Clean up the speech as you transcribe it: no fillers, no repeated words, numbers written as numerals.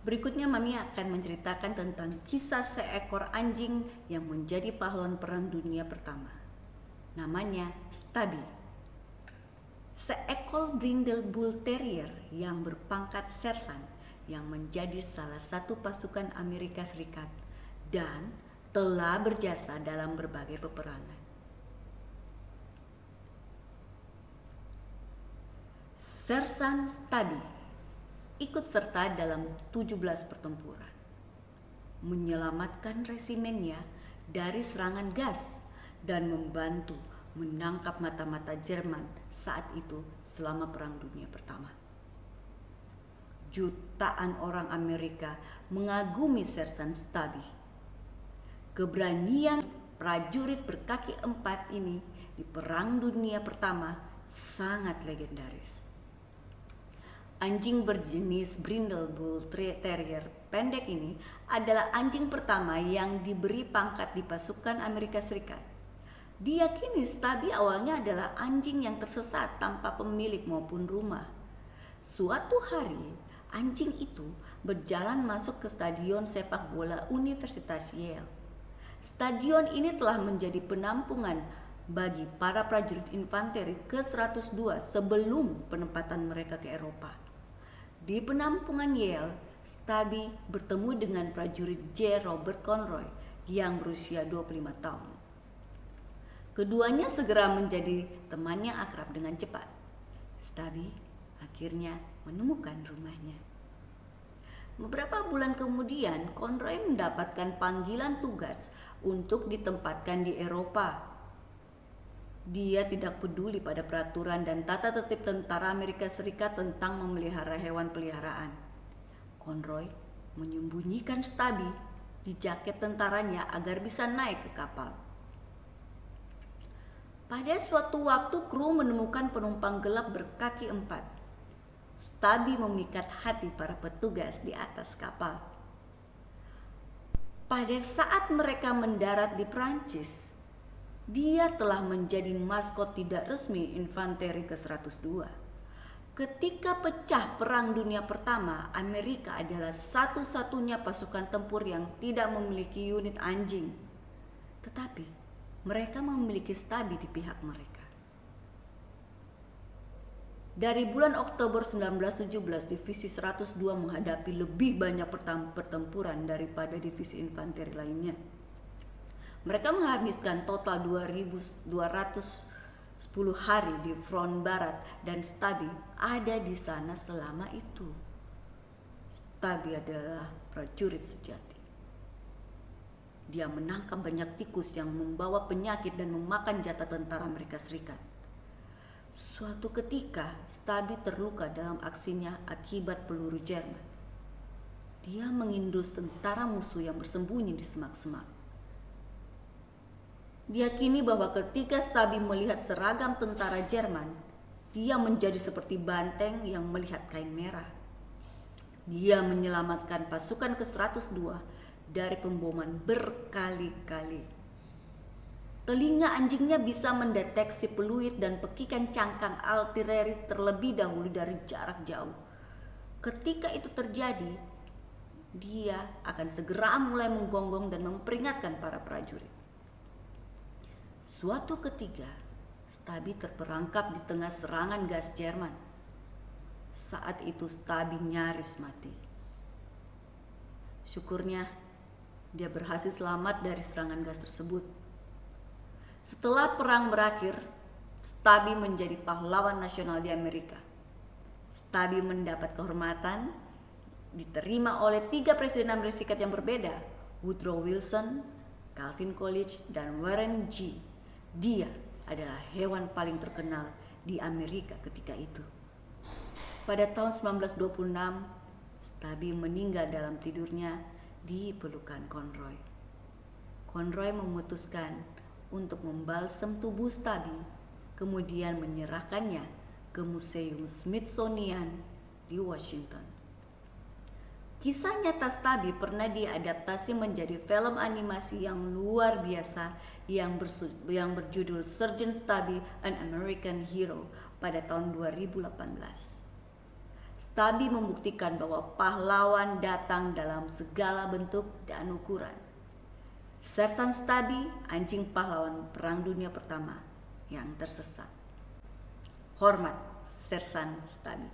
Berikutnya Mami akan menceritakan tentang kisah seekor anjing yang menjadi pahlawan Perang Dunia Pertama. Namanya Stubby. Seekor Brindle Bull Terrier yang berpangkat sersan yang menjadi salah satu pasukan Amerika Serikat dan telah berjasa dalam berbagai peperangan. Sersan Stubby ikut serta dalam 17 pertempuran, menyelamatkan resimennya dari serangan gas dan membantu menangkap mata-mata Jerman saat itu selama Perang Dunia Pertama. Jutaan orang Amerika mengagumi Sersan Stubby. Keberanian prajurit berkaki 4 ini di Perang Dunia Pertama sangat legendaris. Anjing berjenis Brindle Bull Terrier pendek ini adalah anjing pertama yang diberi pangkat di pasukan Amerika Serikat. Diyakini Stubby awalnya adalah anjing yang tersesat tanpa pemilik maupun rumah. Suatu hari, anjing itu berjalan masuk ke stadion sepak bola Universitas Yale. Stadion ini telah menjadi penampungan bagi para prajurit infanteri ke-102 sebelum penempatan mereka ke Eropa. Di penampungan Yale, Stubby bertemu dengan prajurit J. Robert Conroy yang berusia 25 tahun. Keduanya segera menjadi teman yang akrab dengan cepat. Stubby akhirnya menemukan rumahnya. Beberapa bulan kemudian, Conroy mendapatkan panggilan tugas untuk ditempatkan di Eropa. Dia tidak peduli pada peraturan dan tata tertib tentara Amerika Serikat tentang memelihara hewan peliharaan. Conroy menyembunyikan Stubby di jaket tentaranya agar bisa naik ke kapal. Pada suatu waktu kru menemukan penumpang gelap berkaki 4. Stubby memikat hati para petugas di atas kapal. Pada saat mereka mendarat di Prancis, dia telah menjadi maskot tidak resmi infanteri ke-102. Ketika pecah Perang Dunia Pertama, Amerika adalah satu-satunya pasukan tempur yang tidak memiliki unit anjing. Tetapi mereka memiliki Stubby di pihak mereka. Dari bulan Oktober 1917, Divisi 102 menghadapi lebih banyak pertempuran daripada divisi infanteri lainnya. Mereka menghabiskan total 2.210 hari di front barat dan Stubby ada di sana selama itu. Stubby adalah prajurit sejati. Dia menangkap banyak tikus yang membawa penyakit dan memakan jatah tentara Amerika Serikat. Suatu ketika, Stubby terluka dalam aksinya akibat peluru Jerman. Dia mengindus tentara musuh yang bersembunyi di semak-semak. Diyakini bahwa ketika Stubby melihat seragam tentara Jerman, dia menjadi seperti banteng yang melihat kain merah. Dia menyelamatkan pasukan ke-102 dari pemboman berkali-kali. Telinga anjingnya bisa mendeteksi peluit dan pekikan cangkang artileri terlebih dahulu dari jarak jauh. Ketika itu terjadi, dia akan segera mulai menggonggong dan memperingatkan para prajurit. Suatu ketika, Stubby terperangkap di tengah serangan gas Jerman. Saat itu Stubby nyaris mati. Syukurnya, dia berhasil selamat dari serangan gas tersebut. Setelah perang berakhir, Stubby menjadi pahlawan nasional di Amerika. Stubby mendapat kehormatan diterima oleh 3 presiden Amerika Serikat yang berbeda, Woodrow Wilson, Calvin Coolidge, dan Warren G. Dia adalah hewan paling terkenal di Amerika ketika itu. Pada tahun 1926, Stubby meninggal dalam tidurnya di pelukan Conroy. Conroy memutuskan untuk membalsem tubuh Stubby, kemudian menyerahkannya ke Museum Smithsonian di Washington. Kisah nyata Stubby pernah diadaptasi menjadi film animasi yang luar biasa yang berjudul Sergeant Stubby, An American Hero pada tahun 2018. Stabi membuktikan bahwa pahlawan datang dalam segala bentuk dan ukuran. Sersan Stabi, anjing pahlawan Perang Dunia Pertama yang tersesat. Hormat Sersan Stabi.